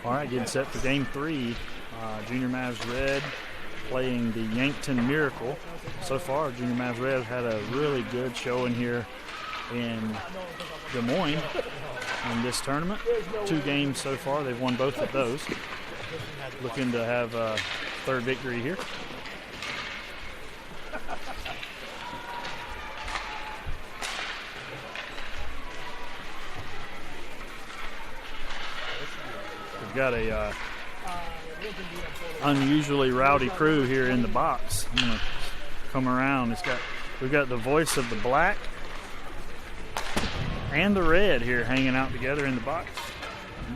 All right, getting set for game 3. Junior Mavs Red playing the Yankton Miracle. So far, Junior Mavs Red had a really good showing here in Des Moines in this tournament. 2 games so far. They've won both of those. Looking to have a third victory here. We've got a unusually rowdy crew here in the box. I'm gonna come around. We've got the voice of the black and the red here hanging out together in the box.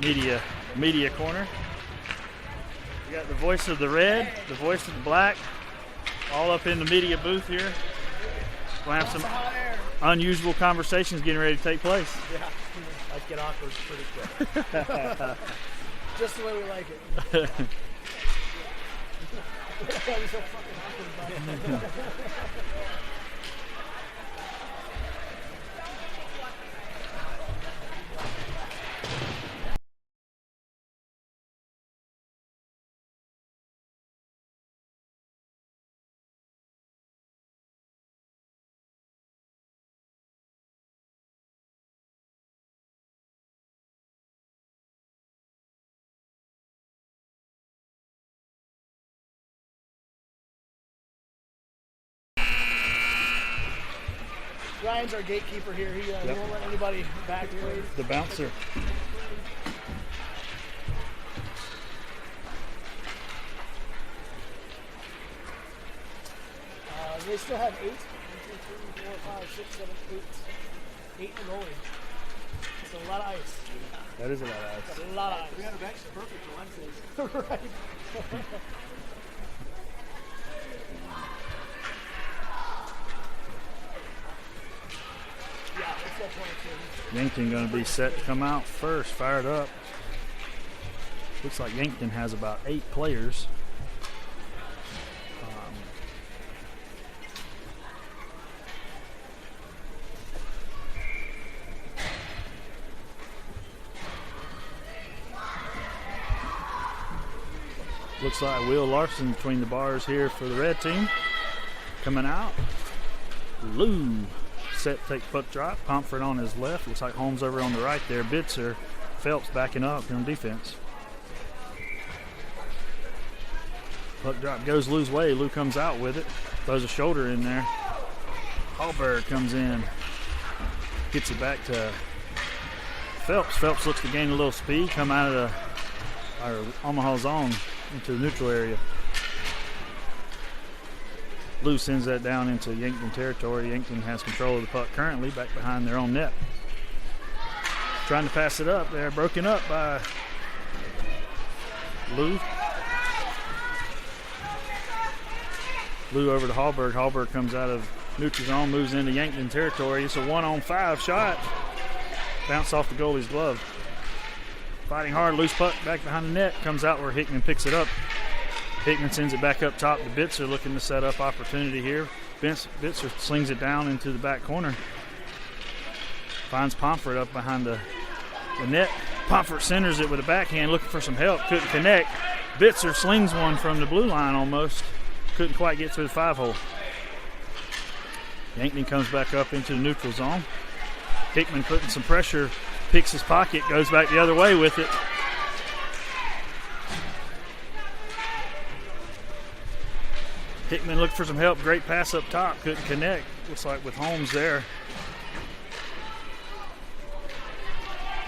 Media corner. We got the voice of the red, the voice of the black, all up in the media booth here. We'll have some unusual conversations getting ready to take place. Yeah, might get awkward pretty quick. Just the way we like it. That was so fucking awkward, buddy. Ryan's our gatekeeper here. He won't let anybody back here. The bouncer. They still have 8. 1, 2, 3, 4, 5, 6, 7, 8. 8 and rolling. It's a lot of ice. That is a lot of ice. That's a lot of ice. We got a bench perfect for Wednesdays. Right. Yankton going to be set to come out first, fired up. Looks like Yankton has about 8 players. Looks like Will Larson between the bars here for the red team. Coming out, Lou. Set to take puck drop. Pomfret on his left. Looks like Holmes over on the right there. Bitzer, Phelps backing up on defense. Puck drop goes Lou's way. Lou comes out with it. Throws a shoulder in there. Hallberg comes in. Gets it back to Phelps. Phelps looks to gain a little speed. Come out of our Omaha zone into the neutral area. Lou sends that down into Yankton territory. Yankton has control of the puck currently, back behind their own net. Trying to pass it up. They're broken up by Lou. Lou over to Hallberg. Hallberg comes out of neutral zone, moves into Yankton territory. It's a 1-on-5 shot. Bounce off the goalie's glove. Fighting hard, loose puck back behind the net. Comes out where Hickman picks it up. Hickman sends it back up top to Bitzer, looking to set up opportunity here. Bitzer slings it down into the back corner. Finds Pomfret up behind the net. Pomfret centers it with a backhand, looking for some help. Couldn't connect. Bitzer slings one from the blue line almost. Couldn't quite get through the 5-hole. Yankton comes back up into the neutral zone. Hickman putting some pressure, picks his pocket, goes back the other way with it. Hickman looked for some help. Great pass up top. Couldn't connect. Looks like with Holmes there.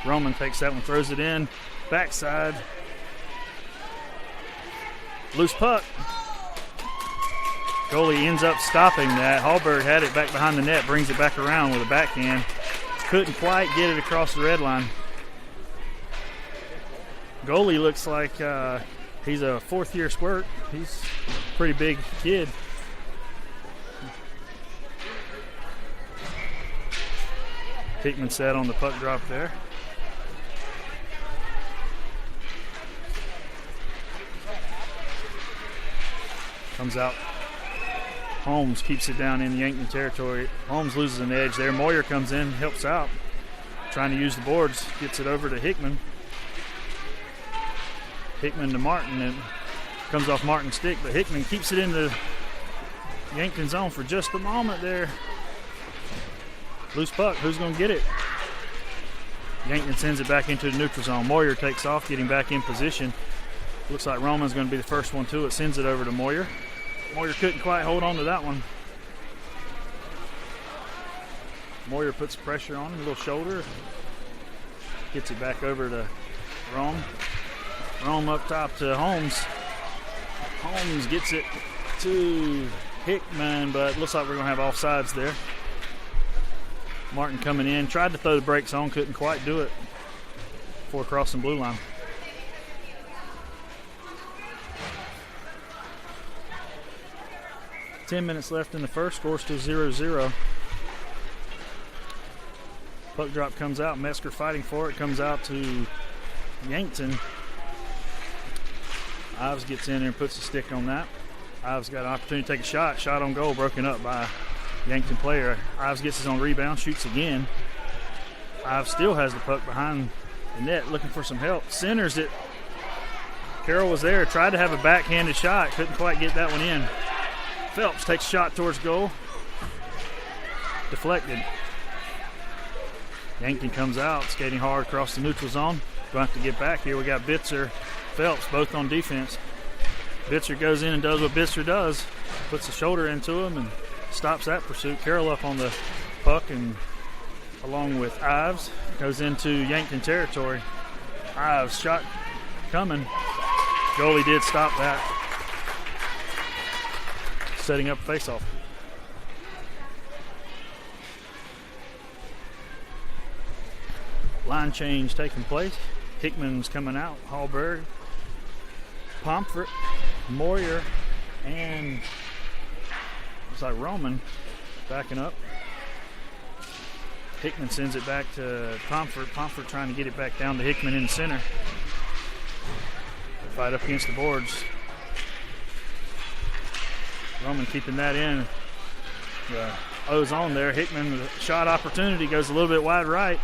Roman takes that one, throws it in. Backside. Loose puck. Goalie ends up stopping that. Hallberg had it back behind the net. Brings it back around with a backhand. Couldn't quite get it across the red line. Goalie looks like he's a 4th-year squirt. He's a pretty big kid. Hickman set on the puck drop there. Comes out. Holmes keeps it down in the Yankton territory. Holmes loses an edge there. Moyer comes in, helps out. Trying to use the boards. Gets it over to Hickman. Hickman to Martin, and comes off Martin's stick, but Hickman keeps it in the Yankton zone for just a moment there. Loose puck, who's going to get it? Yankton sends it back into the neutral zone. Moyer takes off, getting back in position. Looks like Roman's going to be the first one to it. Sends it over to Moyer. Moyer couldn't quite hold on to that one. Moyer puts pressure on him, a little shoulder. Gets it back over to Rome. Rome up top to Holmes. Holmes gets it to Hickman, but looks like we're going to have offsides there. Martin coming in, tried to throw the brakes on, couldn't quite do it before crossing blue line. Ten minutes left in the first, score still 0-0. Puck drop comes out, Metzger fighting for it, comes out to Yankton. Ives gets in there and puts a stick on that. Ives got an opportunity to take a shot. Shot on goal, broken up by Yankton player. Ives gets his own rebound, shoots again. Ives still has the puck behind the net, looking for some help. Centers it. Carroll was there, tried to have a backhanded shot, couldn't quite get that one in. Phelps takes a shot towards goal. Deflected. Yankton comes out, skating hard across the neutral zone. Going to have to get back here. We got Bitzer, Phelps, both on defense. Bitzer goes in and does what Bitzer does. Puts a shoulder into him and stops that pursuit. Carroll up on the puck and along with Ives goes into Yankton territory. Ives shot coming. Goalie did stop that. Setting up face-off. Line change taking place. Hickman's coming out. Hallberg, Pomfret, Moyer, and looks like Roman backing up. Hickman sends it back to Pomfret. Pomfret trying to get it back down to Hickman in the center. Fight up against the boards. Roman keeping that in. O's on there. Hickman with a shot opportunity, goes a little bit wide right.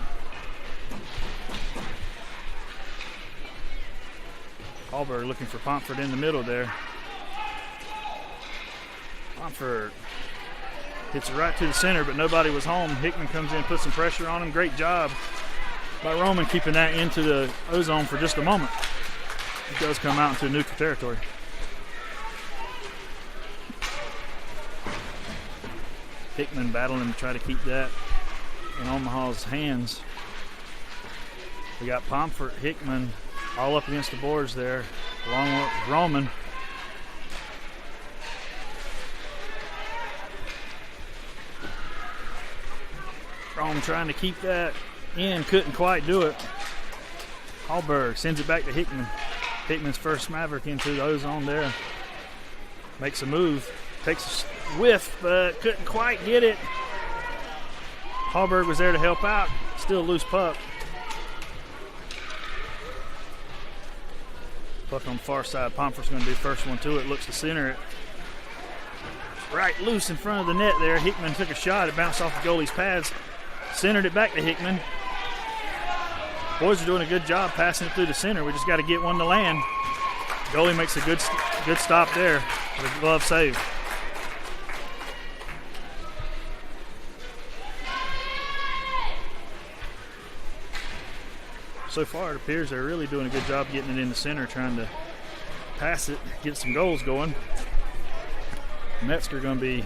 Hallberg looking for Pomfret in the middle there. Pomfret hits it right to the center, but nobody was home. Hickman comes in, puts some pressure on him. Great job by Roman keeping that into the O-zone for just a moment. It does come out into neutral territory. Hickman battling to try to keep that in Omaha's hands. We got Pomfret, Hickman all up against the boards there, along with Roman. Roman trying to keep that in, couldn't quite do it. Hallberg sends it back to Hickman. Hickman's first Maverick into the O-zone there. Makes a move, takes a whiff, but couldn't quite get it. Hallberg was there to help out. Still a loose puck. Puck on the far side. Pomfret's going to be the first one to it. Looks to center it. Right loose in front of the net there. Hickman took a shot. It bounced off the goalie's pads. Centered it back to Hickman. Boys are doing a good job passing it through the center. We just got to get one to land. Goalie makes a good stop there with a glove save. So far, it appears they're really doing a good job getting it in the center, trying to pass it, get some goals going. Metzger going to be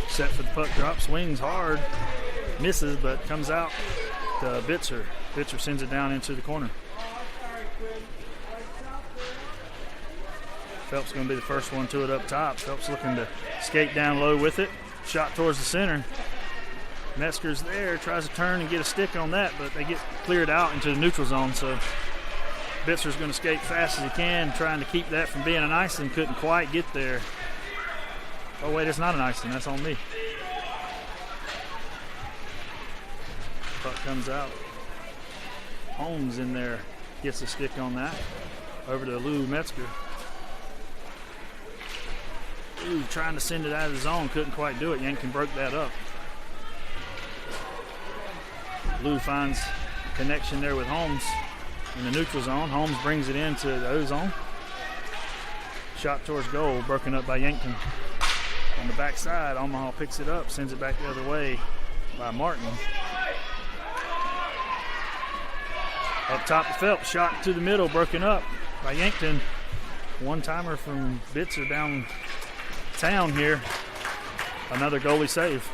set for the puck drop. Swings hard, misses, but comes out to Bitzer. Bitzer sends it down into the corner. Phelps going to be the first one to it up top. Phelps looking to skate down low with it. Shot towards the center. Metzger's there, tries to turn and get a stick on that, but they get cleared out into the neutral zone. So Bitzer's going to skate fast as he can, trying to keep that from being an icing. Couldn't quite get there. Oh, wait, it's not an icing. That's on me. Puck comes out. Holmes in there, gets a stick on that. Over to Lou Metzger. Lou trying to send it out of the zone, couldn't quite do it. Yankton broke that up. Lou finds connection there with Holmes. in the neutral zone. Holmes brings it into the O-zone. Shot towards goal, broken up by Yankton. On the backside, Omaha picks it up, sends it back the other way by Martin. Up top to Phelps, shot to the middle, broken up by Yankton. One-timer from Bitzer downtown here. Another goalie save.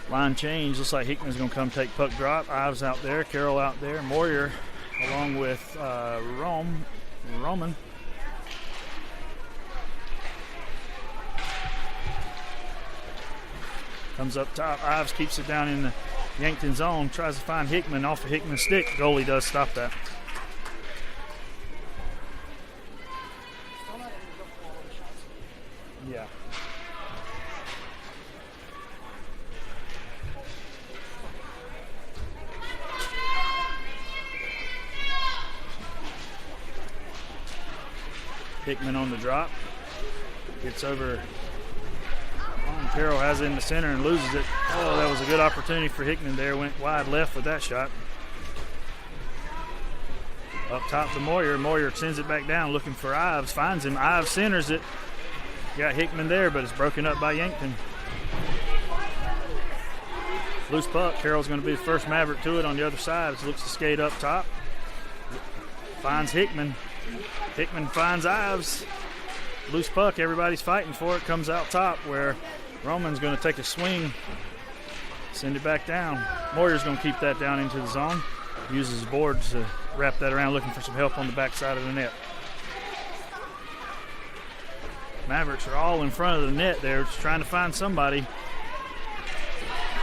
Line change. Looks like Hickman's going to come take puck drop. Ives out there. Carroll out there. Moyer along with Roman. Comes up top. Ives keeps it down in the Yankton zone. Tries to find Hickman off of Hickman's stick. Goalie does stop that. Yeah. Hickman on the drop. Gets over. Carroll has it in the center and loses it. Oh, that was a good opportunity for Hickman there. Went wide left with that shot. Up top to Moyer. Moyer sends it back down looking for Ives. Finds him. Ives centers it. Got Hickman there, but it's broken up by Yankton. Loose puck. Carroll's going to be the first Maverick to it on the other side. It looks to skate up top. Finds Hickman. Hickman finds Ives. Loose puck. Everybody's fighting for it. Comes out top where Roman's going to take a swing. Send it back down. Moyer's going to keep that down into the zone. Uses his boards to wrap that around, looking for some help on the backside of the net. Mavericks are all in front of the net there, just trying to find somebody.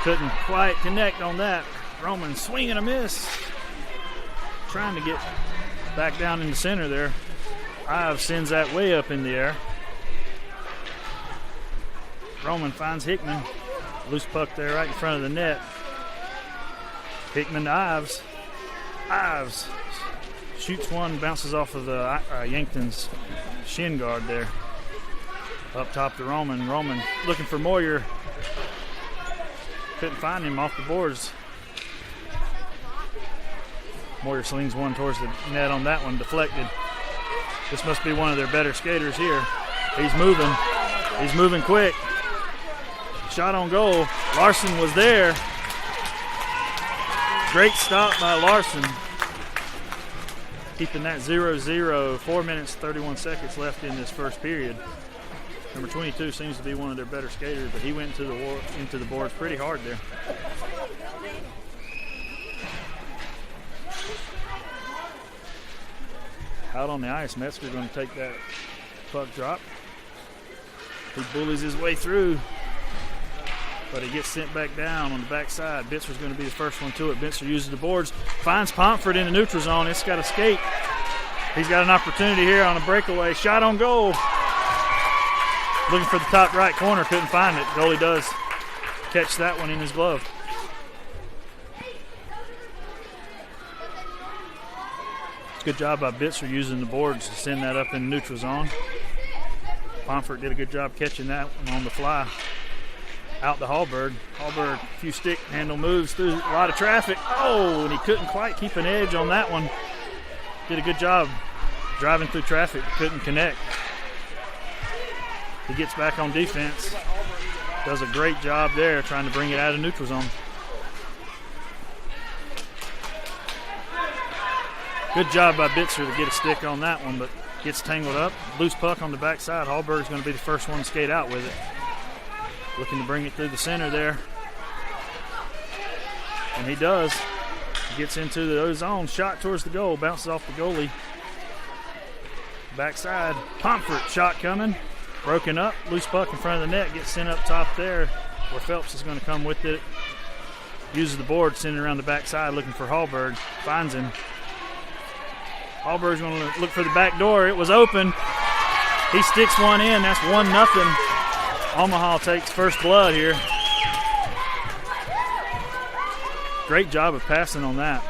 Couldn't quite connect on that. Roman swing and a miss. Trying to get back down in the center there. Ives sends that way up in the air. Roman finds Hickman. Loose puck there right in front of the net. Hickman to Ives. Ives shoots one, bounces off of the Yankton's shin guard there. Up top to Roman. Roman looking for Moyer. Couldn't find him off the boards. Moyer slings one towards the net on that one, deflected. This must be one of their better skaters here. He's moving. He's moving quick. Shot on goal. Larson was there. Great stop by Larson. Keeping that 0-0. 4 minutes, 31 seconds left in this first period. Number 22 seems to be one of their better skaters, but he went into the boards pretty hard there. Out on the ice, Metzger's going to take that puck drop. He bullies his way through, but he gets sent back down on the backside. Bitzer's going to be the first one to it. Bitzer uses the boards, finds Pomfret in the neutral zone. It's got a skate. He's got an opportunity here on a breakaway. Shot on goal. Looking for the top right corner, couldn't find it. Goalie does catch that one in his glove. Good job by Bitzer using the boards to send that up in the neutral zone. Pomfret did a good job catching that one on the fly. Out to Hallberg. Hallberg, a few stick handle moves through a lot of traffic. Oh, and he couldn't quite keep an edge on that one. Did a good job driving through traffic, couldn't connect. He gets back on defense. Does a great job there trying to bring it out of neutral zone. Good job by Bitzer to get a stick on that one, but gets tangled up. Loose puck on the backside. Hallberg's going to be the first one to skate out with it. Looking to bring it through the center there. And he does. He gets into the zone. Shot towards the goal. Bounces off the goalie. Backside. Pomfret shot coming. Broken up. Loose puck in front of the net. Gets sent up top there where Phelps is going to come with it. Uses the board. Sending around the backside looking for Hallberg. Finds him. Hallberg's going to look for the back door. It was open. He sticks one in. That's 1-0. Omaha takes first blood here. Great job of passing on that.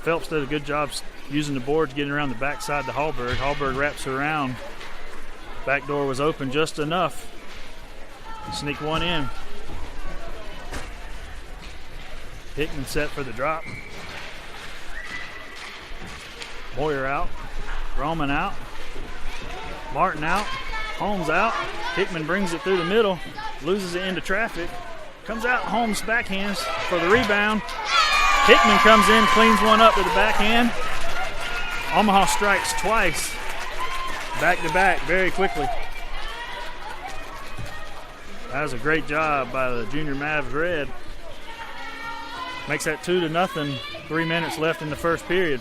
Phelps did a good job using the boards, getting around the backside to Hallberg. Hallberg wraps around. Back door was open just enough. Sneak one in. Hickman set for the drop. Moyer out. Roman out. Martin out. Holmes out. Hickman brings it through the middle. Loses it into traffic. Comes out. Holmes backhands for the rebound. Hickman comes in, cleans one up to the backhand. Omaha strikes twice. Back to back very quickly. That was a great job by the junior Mavs Red. Makes that 2-0. 3 minutes left in the first period.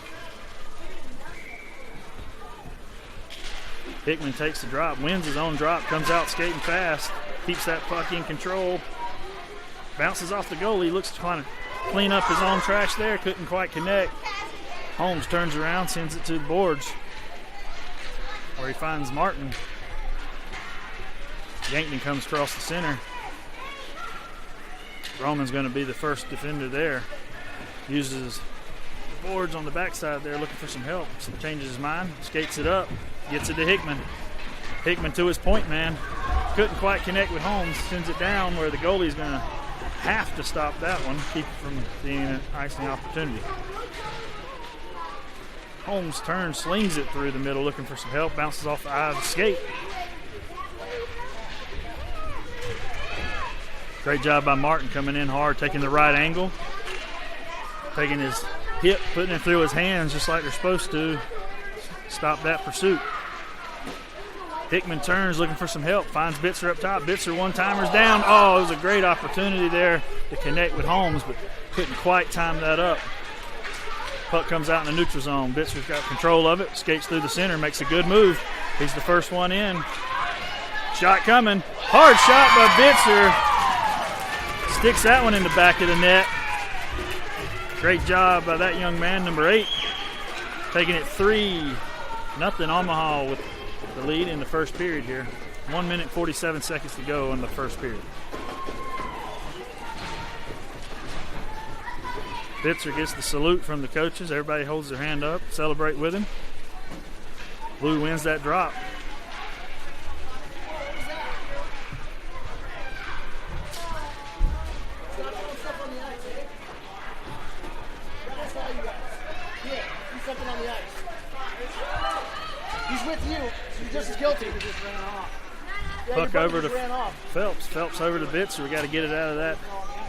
Hickman takes the drop, wins his own drop, comes out skating fast, keeps that puck in control, bounces off the goalie, looks to kind of clean up his own trash there, couldn't quite connect. Holmes turns around, sends it to the boards, where he finds Martin. Yankton comes across the center. Roman's going to be the first defender there. Uses the boards on the backside there, looking for some help. So changes his mind, skates it up, gets it to Hickman. Hickman to his point man. Couldn't quite connect with Holmes, sends it down where the goalie's going to have to stop that one, keep it from being an icing opportunity. Holmes turns, slings it through the middle, looking for some help, bounces off the eye of the skate. Great job by Martin coming in hard, taking the right angle, taking his hip, putting it through his hands just like they're supposed to. Stop that pursuit. Hickman turns, looking for some help, finds Bitzer up top. Bitzer one-timer's down. Oh, it was a great opportunity there to connect with Holmes, but couldn't quite time that up. Puck comes out in the neutral zone. Bitzer's got control of it, skates through the center, makes a good move. He's the first one in. Shot coming. Hard shot by Bitzer. Sticks that one in the back of the net. Great job by that young man, number 8. Taking it 3-0 Omaha with the lead in the first period here. 1 minute, 47 seconds to go in the first period. Bitzer gets the salute from the coaches. Everybody holds their hand up, celebrate with him. Blue wins that drop. He's with you. He's just as guilty. He just ran off. Yeah, Puck over to ran off. Phelps. Phelps over to Bitzer. We got to get it out of that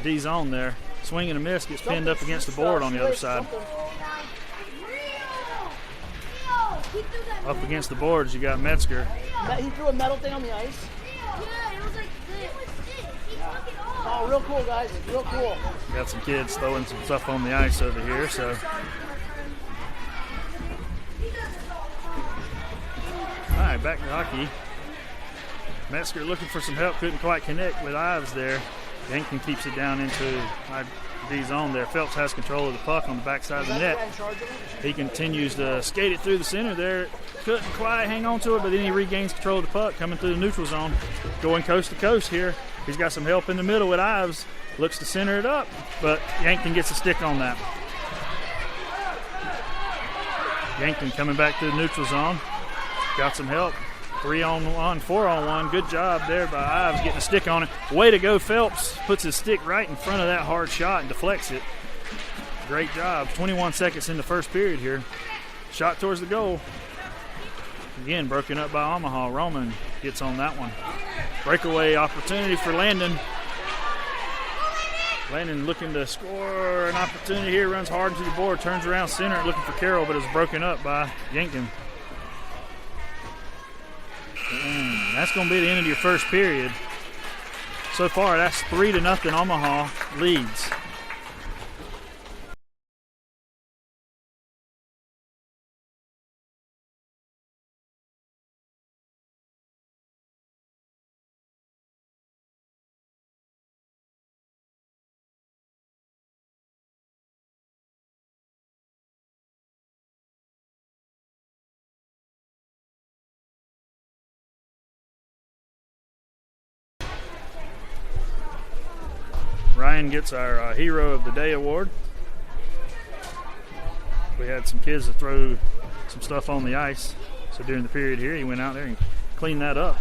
D zone there. Swing and a miss, gets pinned up against the board on the other side. Up against the boards, you got Metzger. He threw a metal thing on the ice. Yeah, it was like this. Oh, real cool, guys. Real cool. Got some kids throwing some stuff on the ice over here, so. All right, back to hockey. Metzger looking for some help, couldn't quite connect with Ives there. Yankton keeps it down into D zone there. Phelps has control of the puck on the backside of the net. He continues to skate it through the center there. Couldn't quite hang on to it, but then he regains control of the puck, coming through the neutral zone, going coast to coast here. He's got some help in the middle with Ives. Looks to center it up, but Yankton gets a stick on that. Yankton coming back to the neutral zone. Got some help. 3-on-1, 4-on-1. Good job there by Ives getting a stick on it. Way to go, Phelps. Puts his stick right in front of that hard shot and deflects it. Great job. 21 seconds in the first period here. Shot towards the goal. Again, broken up by Omaha. Roman gets on that one. Breakaway opportunity for Landon. Landon looking to score an opportunity here. Runs hard into the board. Turns around center looking for Carroll, but it's broken up by Yankton. And that's going to be the end of your first period. So far, that's 3-0 Omaha leads. Ryan gets our Hero of the Day award. We had some kids that throw some stuff on the ice. So during the period here, he went out there and cleaned that up.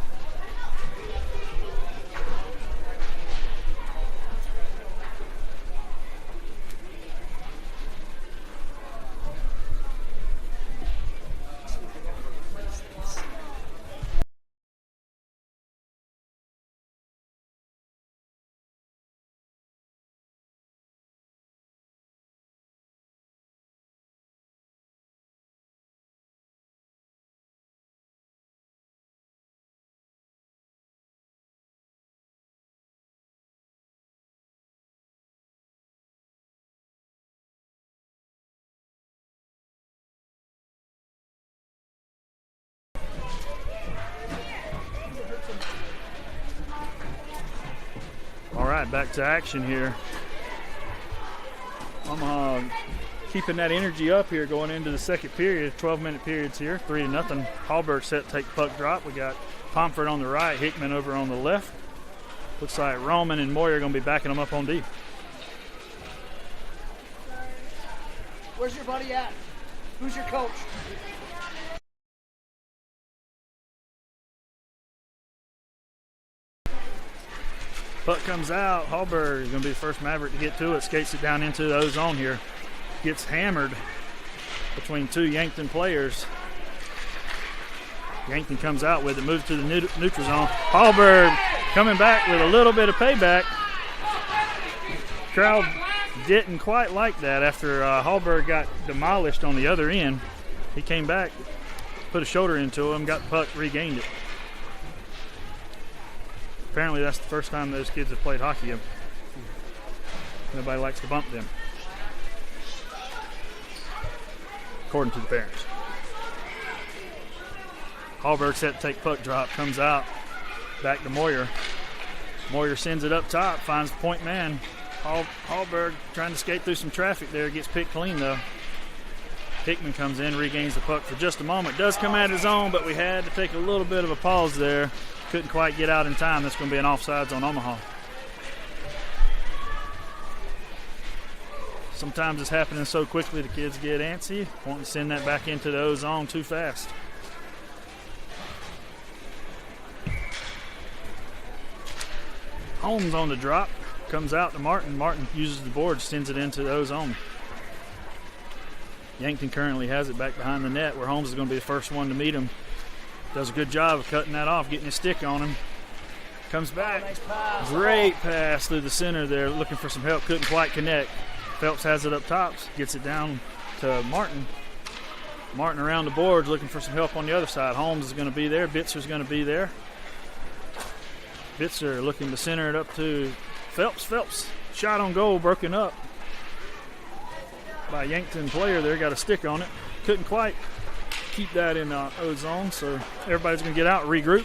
right, back to action here. Omaha keeping that energy up here going into the second period. 12-minute periods here, 3-0. Hallberg set to take puck drop. We got Pomfret on the right, Hickman over on the left. Looks like Roman and Moyer are going to be backing them up on D. Where's your buddy at? Who's your coach? Puck comes out. Hallberg is going to be the first Maverick to get to it. Skates it down into the O zone here. Gets hammered between two Yankton players. Yankton comes out with it, moves to the neutral zone. Hallberg coming back with a little bit of payback. Crowd didn't quite like that after Hallberg got demolished on the other end. He came back, put a shoulder into him, got the puck, regained it. Apparently that's the first time those kids have played hockey. Nobody likes to bump them, according to the parents. Hallberg set to take puck drop, comes out, back to Moyer. Moyer sends it up top, finds the point man. Hallberg trying to skate through some traffic there, gets picked clean though. Hickman comes in, regains the puck for just a moment. Does come out of his own, but we had to take a little bit of a pause there. Couldn't quite get out in time. That's going to be an offsides on Omaha. Sometimes it's happening so quickly the kids get antsy, wanting to send that back into the O zone too fast. Holmes on the drop, comes out to Martin. Martin uses the board, sends it into the O zone. Yankton currently has it back behind the net where Holmes is going to be the first one to meet him. Does a good job of cutting that off, getting his stick on him. Comes back. Nice pass. Great pass through the center there, looking for some help. Couldn't quite connect. Phelps has it up top, gets it down to Martin. Martin around the boards looking for some help on the other side. Holmes is going to be there. Bitzer's going to be there. Bitzer looking to center it up to Phelps. Phelps, shot on goal, broken up by a Yankton player there. Got a stick on it. Couldn't quite keep that in O zone, so everybody's going to get out, regroup.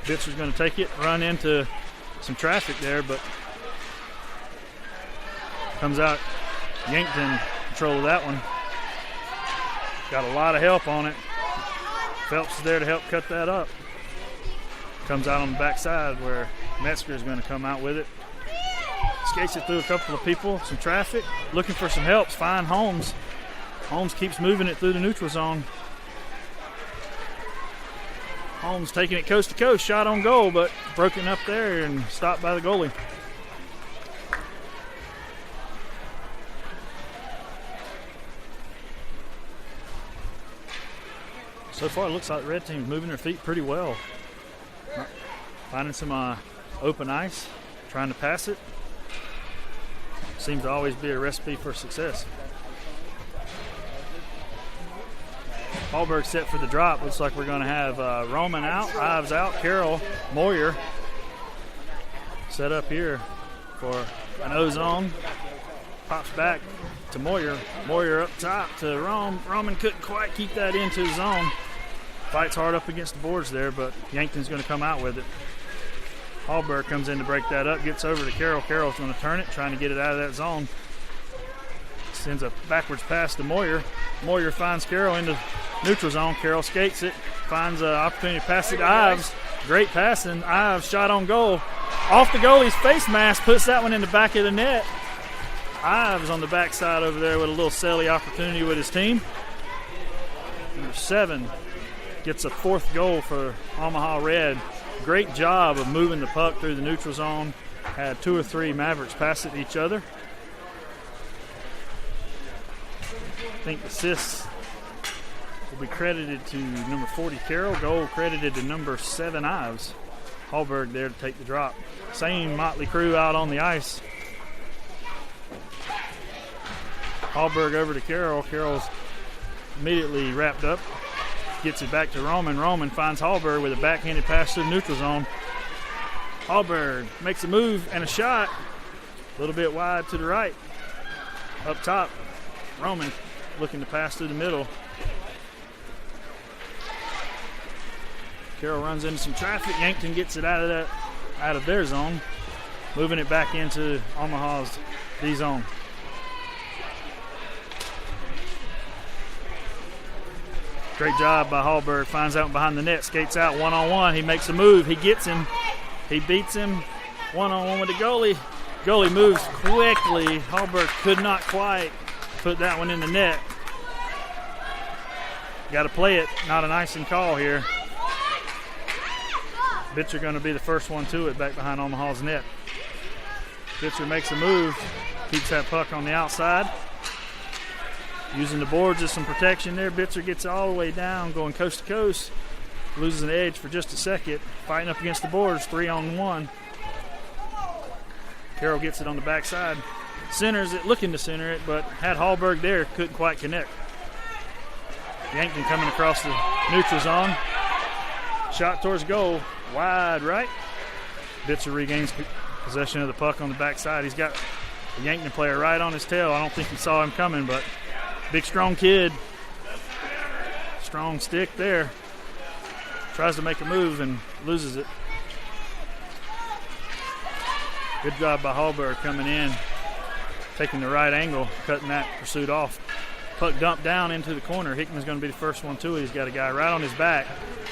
Bitzer's going to take it, run into some traffic there, but comes out. Yankton control of that one. Got a lot of help on it. Phelps is there to help cut that up. Comes out on the backside where Metzger is going to come out with it. Skates it through a couple of people, some traffic, looking for some help. Find Holmes. Holmes keeps moving it through the neutral zone. Holmes taking it coast to coast, shot on goal, but broken up there and stopped by the goalie. So far, it looks like the Red team's moving their feet pretty well. Finding some open ice, trying to pass it. Seems to always be a recipe for success. Hallberg set for the drop. Looks like we're going to have Roman out, Ives out, Carroll, Moyer set up here for an O zone. Pops back to Moyer. Moyer up top to Rome. Roman couldn't quite keep that into his zone. Fights hard up against the boards there, but Yankton's going to come out with it. Hallberg comes in to break that up, gets over to Carroll. Carroll's going to turn it, trying to get it out of that zone. Sends a backwards pass to Moyer. Moyer finds Carroll into neutral zone. Carroll skates it, finds an opportunity to pass it to Ives. Great passing. Ives shot on goal. Off the goalie's face mask, puts that one in the back of the net. Ives on the backside over there with a little silly opportunity with his team. Number 7 gets a 4th goal for Omaha Red. Great job of moving the puck through the neutral zone. Had 2 or 3 Mavericks pass it to each other. I think assists will be credited to number 40 Carroll. Goal credited to number 7 Ives. Hallberg there to take the drop. Same motley crew out on the ice. Hallberg over to Carroll. Carroll's immediately wrapped up. Gets it back to Roman. Roman finds Hallberg with a backhanded pass to the neutral zone. Hallberg makes a move and a shot. A little bit wide to the right. Up top, Roman looking to pass through the middle. Carroll runs into some traffic. Yankton gets it out of their zone. moving it back into Omaha's D zone. Great job by Hallberg. Finds out behind the net, skates out one-on-one. He makes a move. He gets him. He beats him one-on-one with the goalie. Goalie moves quickly. Hallberg could not quite put that one in the net. Got to play it. Not an icing call here. Bitzer going to be the first one to it back behind Omaha's net. Bitzer makes a move. Keeps that puck on the outside. Using the boards as some protection there. Bitzer gets all the way down, going coast to coast. Loses an edge for just a second. Fighting up against the boards, 3-on-1. Carroll gets it on the backside. Centers it, looking to center it, but had Hallberg there, couldn't quite connect. Yankton coming across the neutral zone. Shot towards goal, wide right. Bitzer regains possession of the puck on the backside. He's got a Yankton player right on his tail. I don't think he saw him coming, but big, strong kid. Strong stick there. Tries to make a move and loses it. Good job by Hallberg coming in, taking the right angle, cutting that pursuit off. Puck dumped down into the corner. Hickman's going to be the first one to it. He's got a guy right on his back.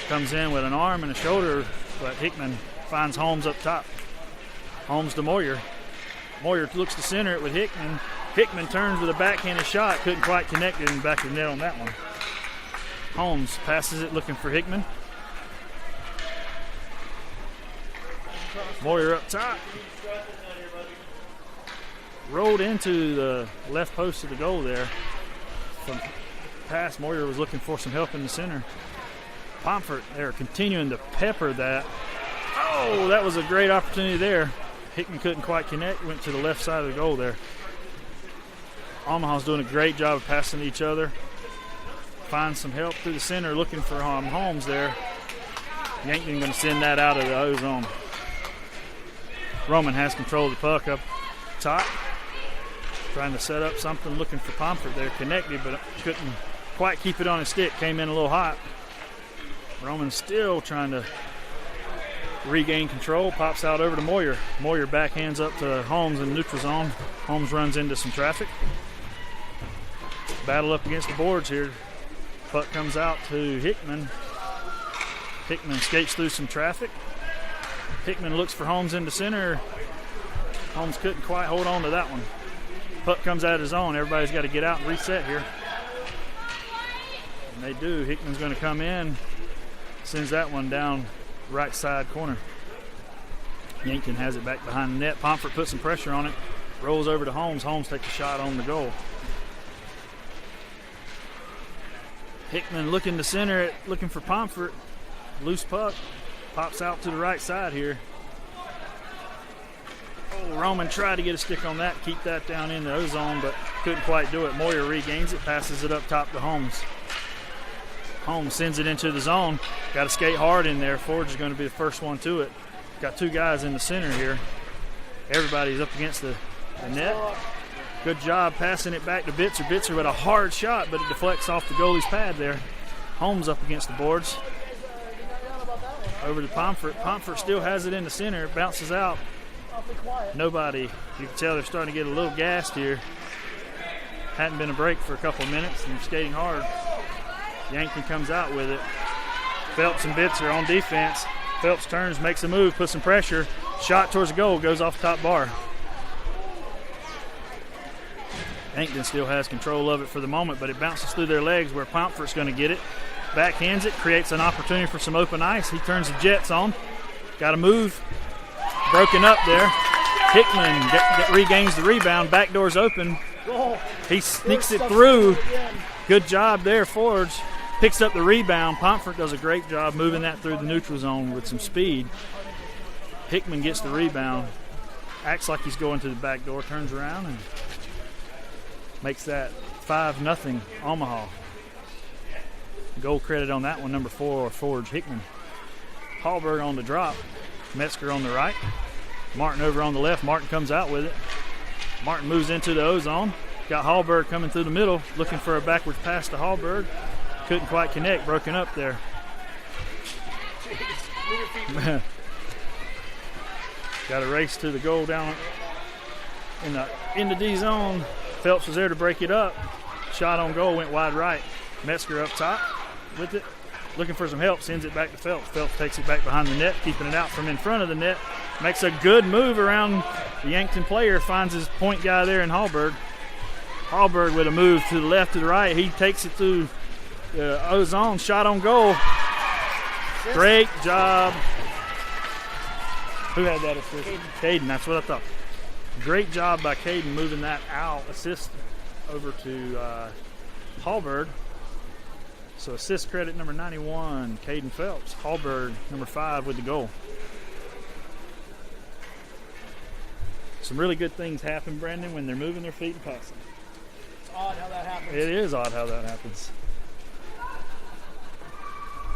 Comes in with an arm and a shoulder, but Hickman finds Holmes up top. Holmes to Moyer. Moyer looks to center it with Hickman. Hickman turns with a backhanded shot. Couldn't quite connect it in the back of the net on that one. Holmes passes it looking for Hickman. Moyer up top. Rolled into the left post of the goal there. From pass, Moyer was looking for some help in the center. Pomfret, they're continuing to pepper that. Oh, that was a great opportunity there. Hickman couldn't quite connect, went to the left side of the goal there. Omaha's doing a great job of passing each other. Finds some help through the center, looking for Holmes there. Yankton going to send that out of the O zone. Roman has control of the puck up top. Trying to set up something, looking for Pomfret there, connected, but couldn't quite keep it on his stick. Came in a little hot. Roman still trying to regain control. Pops out over to Moyer. Moyer backhands up to Holmes in the neutral zone. Holmes runs into some traffic. Battle up against the boards here. Puck comes out to Hickman. Hickman skates through some traffic. Hickman looks for Holmes in the center. Holmes couldn't quite hold on to that one. Puck comes out of his own. Everybody's got to get out and reset here. And they do. Hickman's going to come in. Sends that one down right side corner. Yankton has it back behind the net. Pomfret puts some pressure on it. Rolls over to Holmes. Holmes takes a shot on the goal. Hickman looking to center it, looking for Pomfret. Loose puck. Pops out to the right side here. Oh, Roman tried to get a stick on that, keep that down in the O zone, but couldn't quite do it. Moyer regains it, passes it up top to Holmes. Holmes sends it into the zone. Got to skate hard in there. Forge is going to be the first one to it. Got two guys in the center here. Everybody's up against the net. Good job passing it back to Bitzer. Bitzer with a hard shot, but it deflects off the goalie's pad there. Holmes up against the boards. Over to Pomfret. Pomfret still has it in the center. Bounces out. Nobody. You can tell they're starting to get a little gassed here. Hadn't been a break for a couple of minutes, and they're skating hard. Yankton comes out with it. Phelps and Bitzer on defense. Phelps turns, makes a move, puts some pressure. Shot towards the goal, goes off the top bar. Yankton still has control of it for the moment, but it bounces through their legs where Pomfret's going to get it. Backhands it, creates an opportunity for some open ice. He turns the Jets on. Got to move. Broken up there. Hickman regains the rebound. Back door's open. He sneaks it through. Good job there, Forge. Picks up the rebound. Pomfret does a great job moving that through the neutral zone with some speed. Hickman gets the rebound. Acts like he's going to the back door. Turns around and makes that 5-0 Omaha. Goal credit on that one, number 4, Forge Hickman. Hallberg on the drop. Metzger on the right. Martin over on the left. Martin comes out with it. Martin moves into the O zone. Got Hallberg coming through the middle, looking for a backwards pass to Hallberg. Couldn't quite connect, broken up there. Got a race to the goal down in the D zone. Phelps was there to break it up. Shot on goal, went wide right. Metzger up top with it. Looking for some help, sends it back to Phelps. Phelps takes it back behind the net, keeping it out from in front of the net. Makes a good move around the Yankton player, finds his point guy there in Hallberg. Hallberg with a move to the left, to the right. He takes it through O-zone, shot on goal. Great job. Who had that assist? Caden, that's what I thought. Great job by Caden moving that out. Assist over to Hallberg. So assist credit number 91, Caden Phelps. Hallberg, number 5 with the goal. Some really good things happen, Brandon, when they're moving their feet and passing. It's odd how that happens. It is odd how that happens.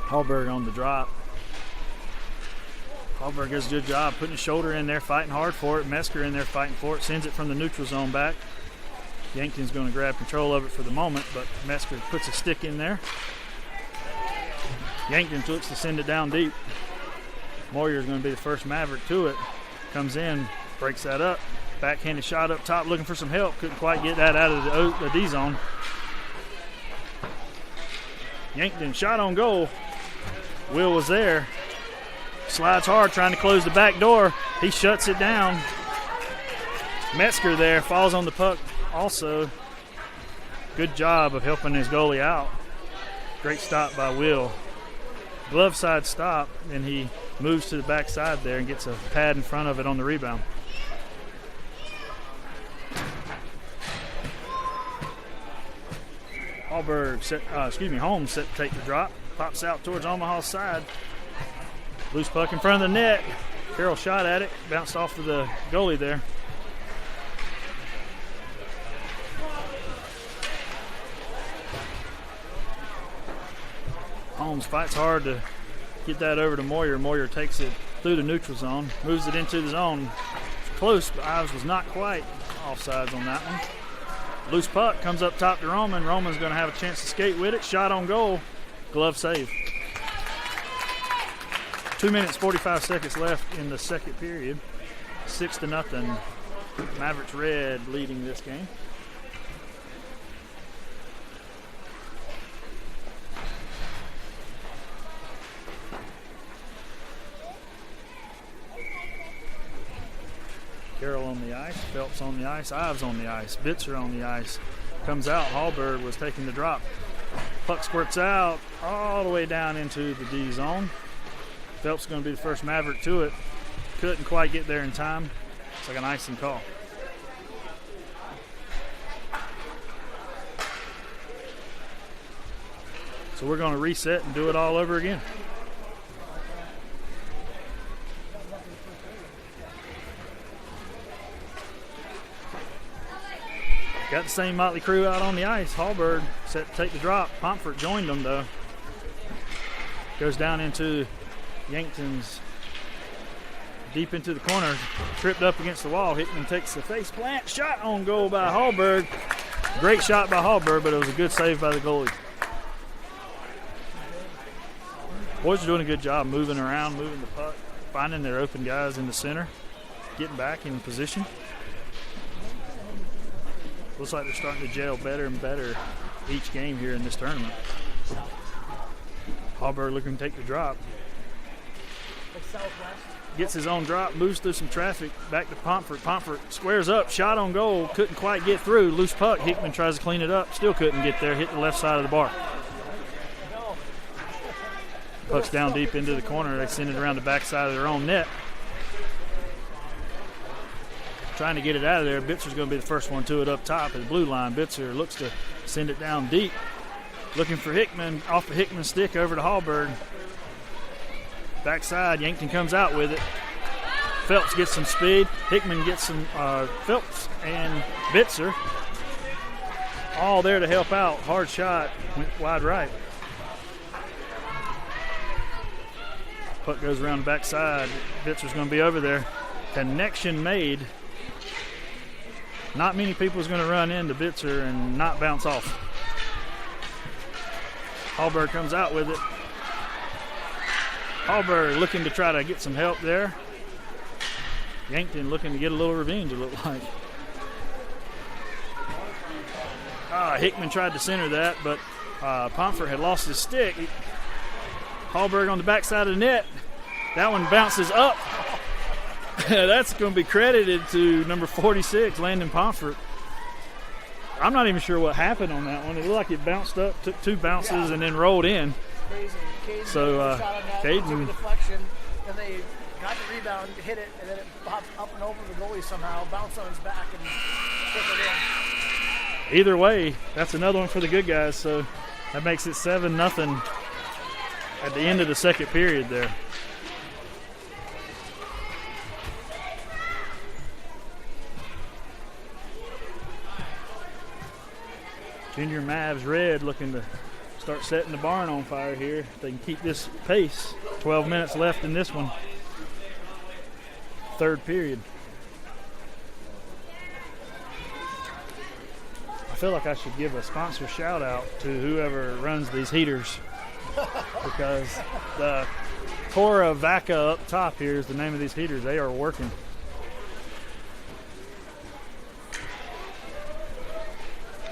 Hallberg on the drop. Hallberg does a good job putting his shoulder in there, fighting hard for it. Metzger in there fighting for it, sends it from the neutral zone back. Yankton's going to grab control of it for the moment, but Metzger puts a stick in there. Yankton looks to send it down deep. Moyer's going to be the first Maverick to it. Comes in, breaks that up. Backhanded shot up top, looking for some help. Couldn't quite get that out of the D zone. Yankton shot on goal. Will was there. Slides hard, trying to close the back door. He shuts it down. Metzger there, falls on the puck also. Good job of helping his goalie out. Great stop by Will. Glove side stop, and he moves to the back side there and gets a pad in front of it on the rebound. Holmes set to take the drop. Pops out towards Omaha's side. Loose puck in front of the net. Carroll shot at it, bounced off of the goalie there. Holmes fights hard to get that over to Moyer. Moyer takes it through the neutral zone, moves it into the zone. Close, but Ives was not quite offsides on that one. Loose puck comes up top to Roman. Roman's going to have a chance to skate with it. Shot on goal. Glove save. 2 minutes, 45 seconds left in the second period. 6-0. Mavericks Red leading this game. Carroll on the ice, Phelps on the ice, Ives on the ice, Bitzer on the ice. Comes out, Hallberg was taking the drop. Puck squirts out all the way down into the D zone. Phelps is going to be the first Maverick to it. Couldn't quite get there in time. It's like an icing call. So we're going to reset and do it all over again. Got the same motley crew out on the ice. Hallberg set to take the drop. Pomfret joined them, though. Goes down into Yankton's deep into the corner. Tripped up against the wall. Hickman takes the face plant. Shot on goal by Hallberg. Great shot by Hallberg, but it was a good save by the goalie. Boys are doing a good job moving around, moving the puck, finding their open guys in the center, getting back in position. Looks like they're starting to gel better and better each game here in this tournament. Hallberg looking to take the drop. Gets his own drop, moves through some traffic, back to Pomfret. Pomfret squares up, shot on goal, couldn't quite get through. Loose puck, Hickman tries to clean it up, still couldn't get there, hit the left side of the bar. Puck's down deep into the corner, they send it around the backside of their own net. Trying to get it out of there. Bitzer's going to be the first one to it up top at the blue line. Bitzer looks to send it down deep. Looking for Hickman, off the Hickman stick over to Hallberg. Backside, Yankton comes out with it. Phelps gets some speed. Hickman gets some, Phelps and Bitzer all there to help out. Hard shot, went wide right. Puck goes around the backside. Bitzer's going to be over there. Connection made. Not many people is going to run into Bitzer and not bounce off. Hallberg comes out with it. Hallberg looking to try to get some help there. Yankton looking to get a little revenge, it looked like. Hickman tried to center that, but Pomfret had lost his stick. Hallberg on the backside of the net. That one bounces up. That's going to be credited to number 46, Landon Pomfret. I'm not even sure what happened on that one. It looked like it bounced up, took two bounces, and then rolled in. Crazy. Caden So, Caden. took a deflection, and they got the rebound, hit it, and then it popped up and over the goalie somehow, bounced on his back, and took it in. Either way, that's another one for the good guys. So that makes it 7-0 at the end of the second period there. Junior Mavs Red looking to start setting the barn on fire here. If they can keep this pace. 12 minutes left in this one. Third period. I feel like I should give a sponsor shout out to whoever runs these heaters, because the Cora Vaca up top here is the name of these heaters. They are working.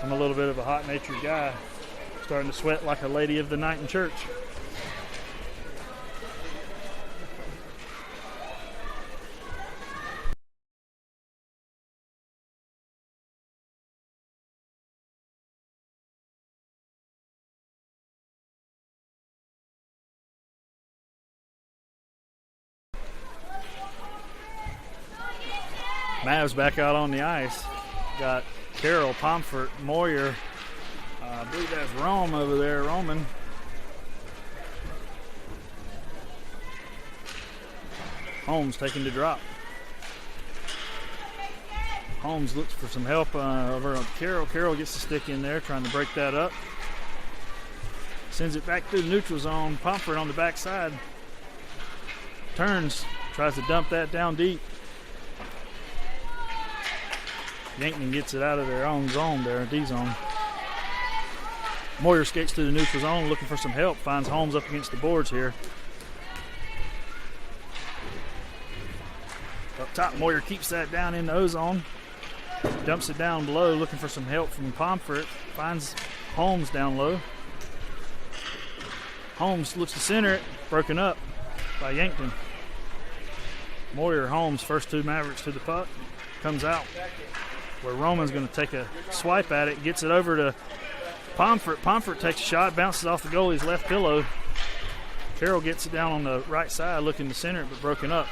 I'm a little bit of a hot-natured guy, starting to sweat like a lady of the night in church. Mavs back out on the ice. Got Carroll, Pomfret, Moyer. I believe that's Rome over there, Roman. Holmes taking the drop. Holmes looks for some help over on Carroll. Carroll gets the stick in there, trying to break that up. Sends it back through the neutral zone. Pomfret on the backside. Turns, tries to dump that down deep. Yankton gets it out of their own zone there, D-zone. Moyer skates to the neutral zone looking for some help. Finds Holmes up against the boards here. Up top, Moyer keeps that down in the O-zone. Dumps it down below looking for some help from Pomfret. Finds Holmes down low. Holmes looks to center it. Broken up by Yankton. Moyer, Holmes, first two Mavericks to the puck. Comes out where Roman's going to take a swipe at it. Gets it over to Pomfret. Pomfret takes a shot, bounces off the goalie's left pillow. Carroll gets it down on the right side, looking to center it, but broken up.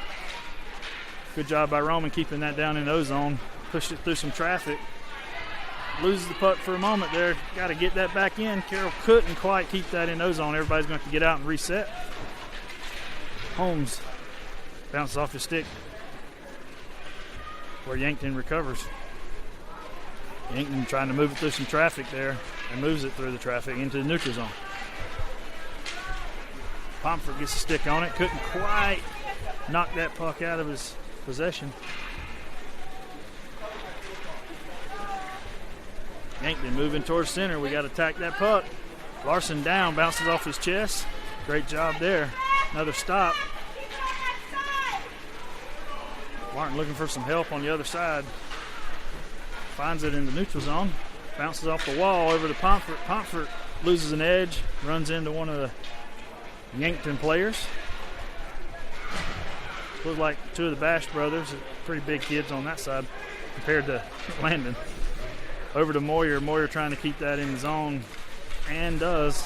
Good job by Roman keeping that down in O-zone. Pushed it through some traffic. Loses the puck for a moment there. Got to get that back in. Carroll couldn't quite keep that in O-zone. Everybody's going to have to get out and reset. Holmes bounces off his stick where Yankton recovers. Yankton trying to move it through some traffic there and moves it through the traffic into the neutral zone. Pomfret gets a stick on it. Couldn't quite knock that puck out of his possession. Yankton moving towards center. We got to attack that puck. Larson down, bounces off his chest. Great job there. Another stop. Martin looking for some help on the other side. Finds it in the neutral zone. Bounces off the wall over to Pomfret. Pomfret loses an edge. Runs into one of the Yankton players. Look like two of the Bash brothers. Pretty big kids on that side compared to Landon. Over to Moyer. Moyer trying to keep that in the zone, and does.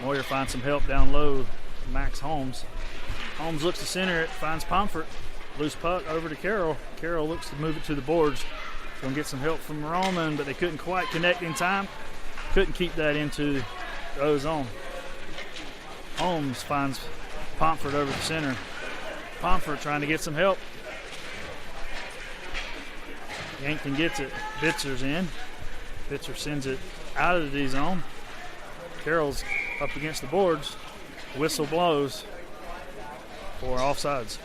Moyer finds some help down low. Max Holmes. Holmes looks to center it, finds Pomfret. Loose puck over to Carroll. Carroll looks to move it to the boards. Going to get some help from Roman, but they couldn't quite connect in time. Couldn't keep that into the O-zone. Holmes finds Pomfret over the center. Pomfret trying to get some help. Yankton gets it. Bitzer's in. Bitzer sends it out of the D-zone. Carroll's up against the boards. Whistle blows for offsides.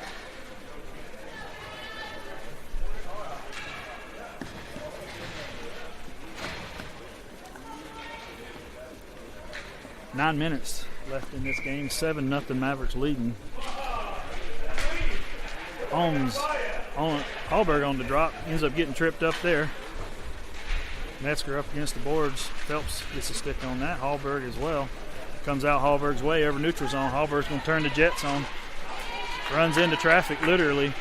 .9 minutes left in this game. 7-0 Mavericks leading. Hallberg on the drop, ends up getting tripped up there. Metzger up against the boards. Phelps gets a stick on that. Hallberg as well. Comes out Hallberg's way over neutral zone. Hallberg's going to turn the jet zone. Runs into traffic, literally.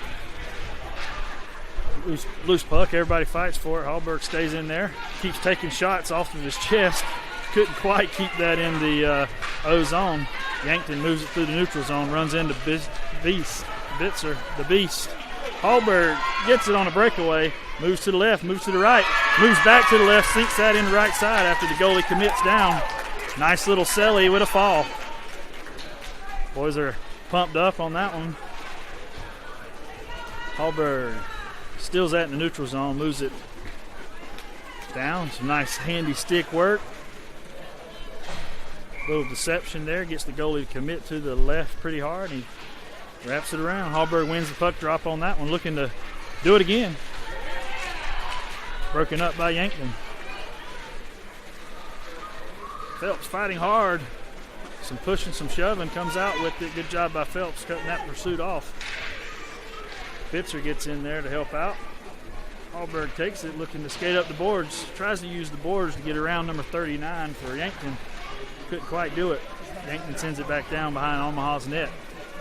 Loose puck. Everybody fights for it. Hallberg stays in there. Keeps taking shots off of his chest. Couldn't quite keep that in the O zone. Yankton moves it through the neutral zone. Runs into Bitzer, the Beast. Hallberg gets it on a breakaway. Moves to the left, moves to the right. Moves back to the left, sinks that in the right side after the goalie commits down. Nice little celly with a fall. Boys are pumped up on that one. Hallberg steals that in the neutral zone, moves it down. Some nice handy stick work. Little deception there, gets the goalie to commit to the left pretty hard. He wraps it around. Hallberg wins the puck drop on that one, looking to do it again. Broken up by Yankton. Phelps fighting hard. Some pushing, some shoving, comes out with it. Good job by Phelps cutting that pursuit off. Bitzer gets in there to help out. Hallberg takes it, looking to skate up the boards. Tries to use the boards to get around number 39 for Yankton. Couldn't quite do it. Yankton sends it back down behind Omaha's net.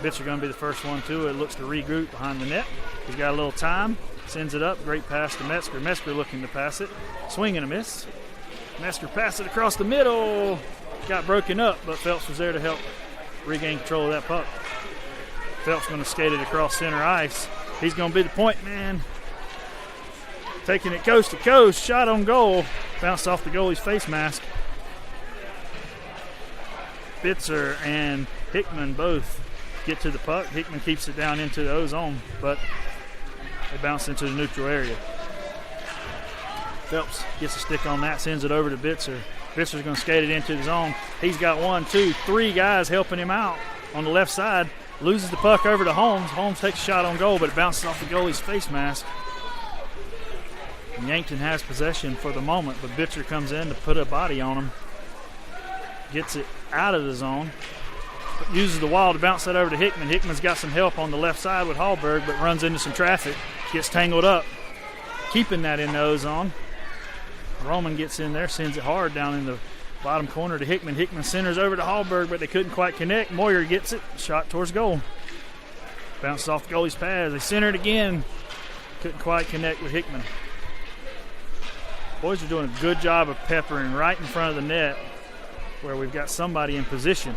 Bitzer going to be the first one to it. Looks to regroup behind the net. He's got a little time. Sends it up. Great pass to Metzger. Metzger looking to pass it. Swing and a miss. Metzger passed it across the middle. Got broken up, but Phelps was there to help regain control of that puck. Phelps going to skate it across center ice. He's going to be the point man. Taking it coast to coast. Shot on goal. Bounced off the goalie's face mask. Bitzer and Hickman both get to the puck. Hickman keeps it down into the O zone, but they bounce into the neutral area. Phelps gets a stick on that, sends it over to Bitzer. Bitzer's going to skate it into the zone. He's got 1, 2, 3 guys helping him out on the left side. Loses the puck over to Holmes. Holmes takes a shot on goal, but it bounces off the goalie's face mask. And Yankton has possession for the moment, but Bitzer comes in to put a body on him. Gets it out of the zone. Uses the wall to bounce that over to Hickman. Hickman's got some help on the left side with Hallberg, but runs into some traffic. Gets tangled up. Keeping that in the O zone. Roman gets in there, sends it hard down in the bottom corner to Hickman. Hickman centers over to Hallberg, but they couldn't quite connect. Moyer gets it. Shot towards goal. Bounces off the goalie's pads. They center it again. Couldn't quite connect with Hickman. Boys are doing a good job of peppering right in front of the net where we've got somebody in position.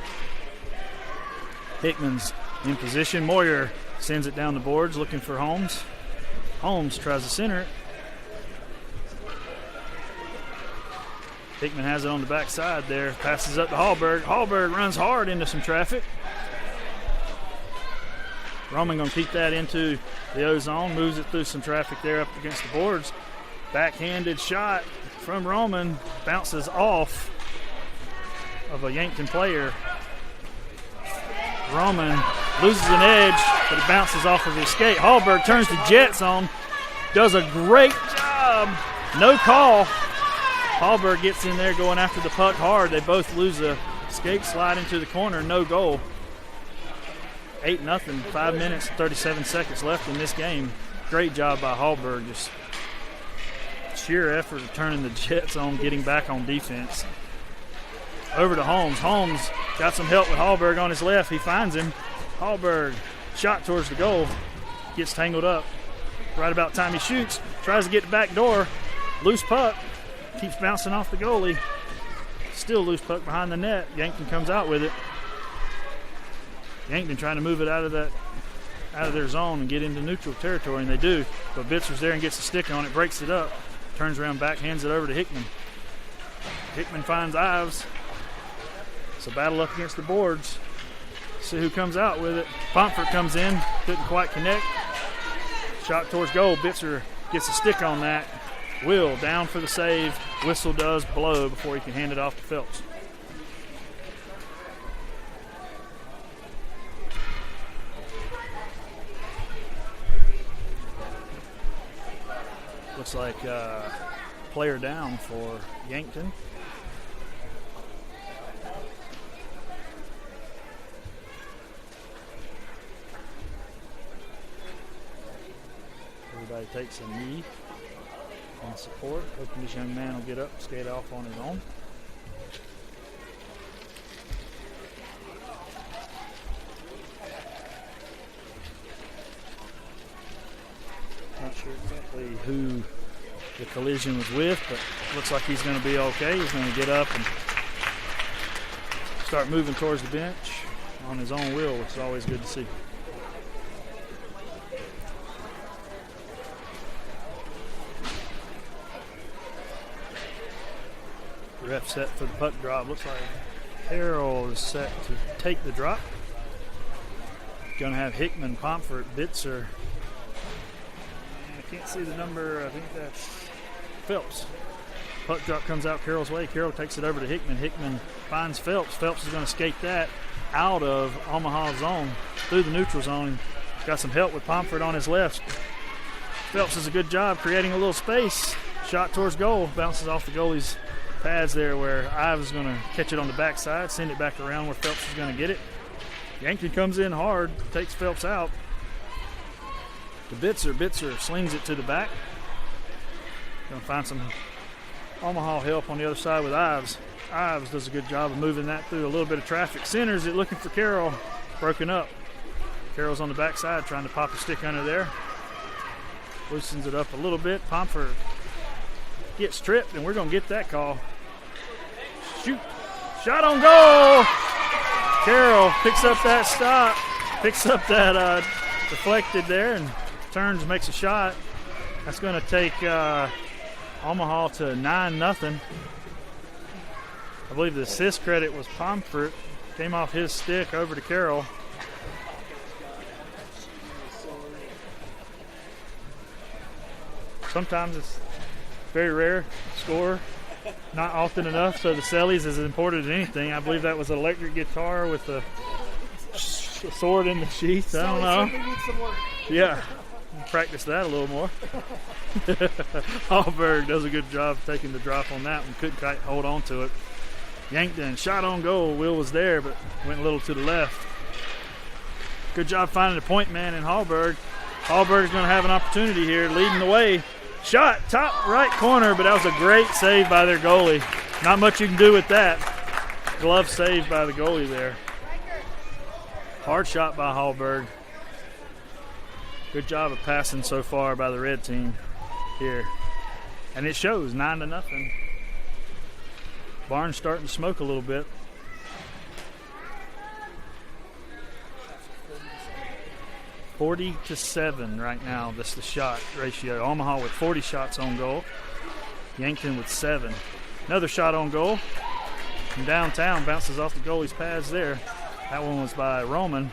Hickman's in position. Moyer sends it down the boards looking for Holmes. Holmes tries to center it. Hickman has it on the backside there. Passes up to Hallberg. Hallberg runs hard into some traffic. Roman going to keep that into the O zone. Moves it through some traffic there up against the boards. Backhanded shot from Roman. Bounces off of a Yankton player. Roman loses an edge, but it bounces off of his skate. Hallberg turns the jet zone. Does a great job. No call. Hallberg gets in there going after the puck hard. They both lose a skate slide into the corner. No goal. 8-0. 5 minutes, 37 seconds left in this game. Great job by Hallberg. Just sheer effort of turning the jet zone, getting back on defense. Over to Holmes. Holmes got some help with Hallberg on his left. He finds him. Hallberg shot towards the goal. Gets tangled up. Right about time he shoots. Tries to get the back door. Loose puck. Keeps bouncing off the goalie. Still loose puck behind the net. Yankton comes out with it. Yankton trying to move it out of their zone and get into neutral territory, and they do. But Bitzer's there and gets a stick on it, breaks it up, turns around back, hands it over to Hickman. Hickman finds Ives. So battle up against the boards. See who comes out with it. Pomfret comes in, couldn't quite connect. Shot towards goal. Bitzer gets a stick on that. Will down for the save. Whistle does blow before he can hand it off to Phelps. Looks like player down for Yankton. Everybody takes a knee and support. Hoping this young man will get up and skate off on his own. Not sure exactly who the collision was with, but looks like he's going to be okay. He's going to get up and start moving towards the bench on his own wheel, which is always good to see. The ref set for the puck drop. Looks like Harrell is set to take the drop. Going to have Hickman, Pomfret, Bitzer. I can't see the number. I think that's Phelps. Puck drop comes out Carroll's way. Carroll takes it over to Hickman. Hickman finds Phelps. Phelps is going to skate that out of Omaha's zone through the neutral zone. Got some help with Pomfret on his left. Phelps does a good job creating a little space. Shot towards goal. Bounces off the goalie's pads there where Ives is going to catch it on the backside, send it back around where Phelps is going to get it. Yankton comes in hard, takes Phelps out. To Bitzer. Bitzer slings it to the back. Going to find some Omaha help on the other side with Ives. Ives does a good job of moving that through a little bit of traffic. Centers it looking for Carroll. Broken up. Carroll's on the backside trying to pop a stick under there. Loosens it up a little bit. Pomfret gets tripped, and we're going to get that call. Shoot. Shot on goal. Carroll picks up that stop. Picks up that deflected there and turns, makes a shot. That's going to take Omaha to 9-0. I believe the assist credit was Pomfret. Came off his stick over to Carroll. Sometimes it's very rare score, not often enough, so the Sellies is important as anything. I believe that was an electric guitar with a sword in the sheath. I don't know. Yeah, practice that a little more. Hallberg does a good job taking the drop on that one. Couldn't quite hold on to it. Yankton shot on goal. Will was there, but went a little to the left. Good job finding the point man in Hallberg. Hallberg's going to have an opportunity here, leading the way. Shot, top right corner, but that was a great save by their goalie. Not much you can do with that. Glove save by the goalie there. Hard shot by Hallberg. Good job of passing so far by the red team here. And it shows 9-0. Barnes starting to smoke a little bit. 40-7 right now. That's the shot ratio. Omaha with 40 shots on goal. Yankton with 7. Another shot on goal from downtown. Bounces off the goalie's pads there. That one was by Roman.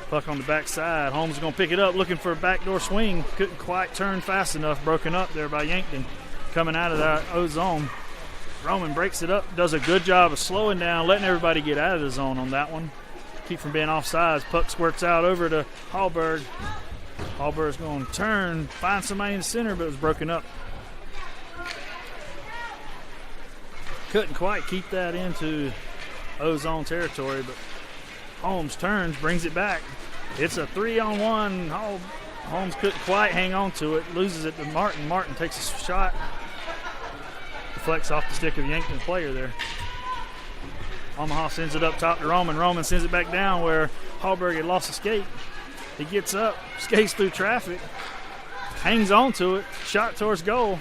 Puck on the backside. Holmes is going to pick it up, looking for a backdoor swing. Couldn't quite turn fast enough. Broken up there by Yankton. Coming out of that O zone. Roman breaks it up. Does a good job of slowing down, letting everybody get out of the zone on that one. Keep from being offsides. Puck squirts out over to Hallberg. Hallberg's going to turn, find somebody in the center, but it was broken up. Couldn't quite keep that into O-zone territory, but Holmes turns, brings it back. It's a 3-on-1. Holmes couldn't quite hang on to it. Loses it to Martin. Martin takes a shot. Deflects off the stick of the Yankton player there. Omaha sends it up top to Roman. Roman sends it back down where Hallberg had lost a skate. He gets up, skates through traffic, hangs on to it, shot towards goal.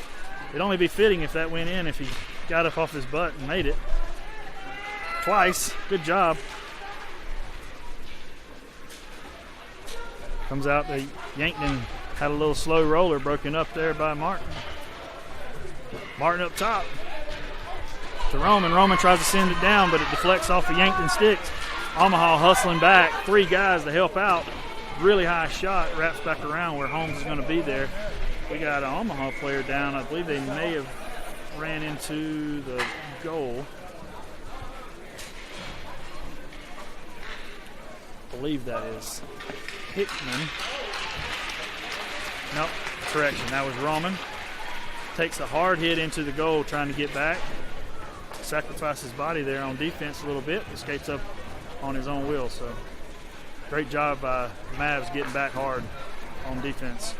It'd only be fitting if that went in, if he got up off his butt and made it. Twice. Good job. Comes out that Yankton had a little slow roller broken up there by Martin. Martin up top to Roman. Roman tries to send it down, but it deflects off the Yankton sticks. Omaha hustling back. 3 guys to help out. Really high shot. Wraps back around where Holmes is going to be there. We got an Omaha player down. I believe they may have ran into the goal. I believe that is Hickman. Nope, correction. That was Roman. Takes a hard hit into the goal trying to get back. Sacrifices his body there on defense a little bit. Escapes up on his own wheel. So great job by Mavs getting back hard on defense.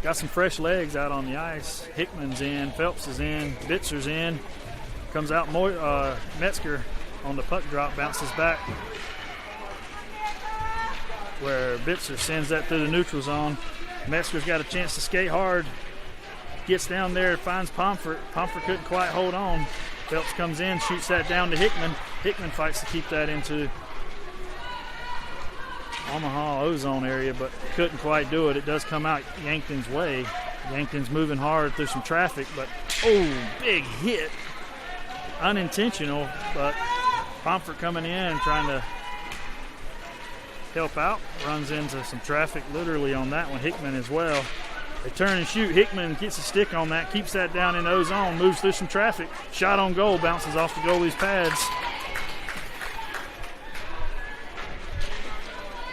Got some fresh legs out on the ice. Hickman's in, Phelps is in, Bitzer's in. Comes out Metzger on the puck drop, bounces back where Bitzer sends that through the neutral zone. Metzger's got a chance to skate hard. Gets down there, finds Pomfret. Pomfret couldn't quite hold on. Phelps comes in, shoots that down to Hickman. Hickman fights to keep that into Omaha ozone area, but couldn't quite do it. It does come out Yankton's way. Yankton's moving hard through some traffic, but big hit. Unintentional, but Pomfret coming in trying to help out. Runs into some traffic literally on that one. Hickman as well. They turn and shoot. Hickman gets a stick on that, keeps that down in ozone, moves through some traffic. Shot on goal, bounces off the goalie's pads.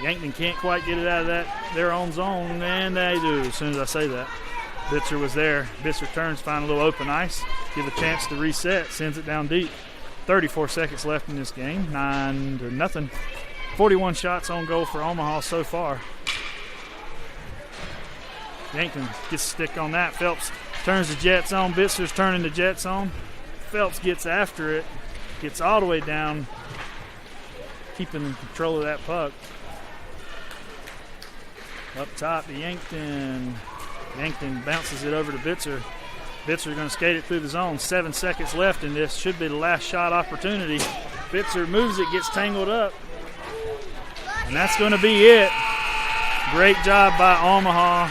Yankton can't quite get it out of their own zone, and they do as soon as I say that. Bitzer was there. Bitzer turns, find a little open ice, give a chance to reset, sends it down deep. 34 seconds left in this game, 9-0. 41 shots on goal for Omaha so far. Yankton gets a stick on that. Phelps turns the Jets on. Bitzer's turning the Jets on. Phelps gets after it, gets all the way down, keeping control of that puck. Up top to Yankton. Yankton bounces it over to Bitzer. Bitzer going to skate it through the zone. 7 seconds left in this. Should be the last shot opportunity. Bitzer moves it, gets tangled up. And that's going to be it. Great job by Omaha.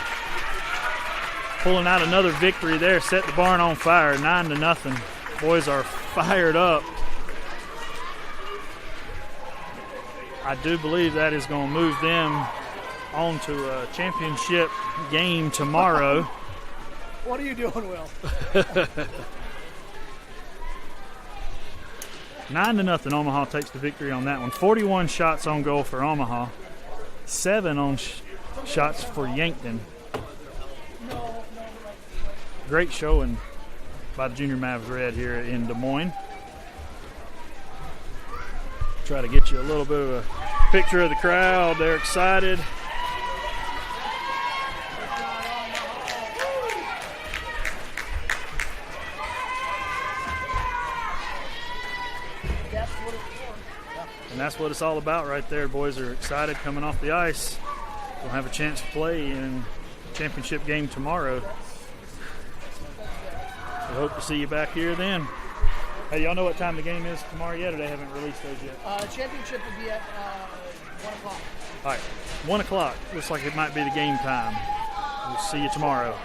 Pulling out another victory there. Set the barn on fire. 9-0. Boys are fired up. I do believe that is going to move them on to a championship game tomorrow. What are you doing, Will? 9-0. Omaha takes the victory on that one. 41 shots on goal for Omaha. 7 on shots for Yankton. Great showing by the Junior Mavs Red here in Des Moines. Try to get you a little bit of a picture of the crowd. They're excited. And that's what it's all about right there. Boys are excited coming off the ice. We'll have a chance to play in the championship game tomorrow. We hope to see you back here then. Hey, y'all know what time the game is tomorrow yet, or they haven't released those yet? Championship will be at 1 o'clock. All right, 1 o'clock. Looks like it might be the game time. We'll see you tomorrow.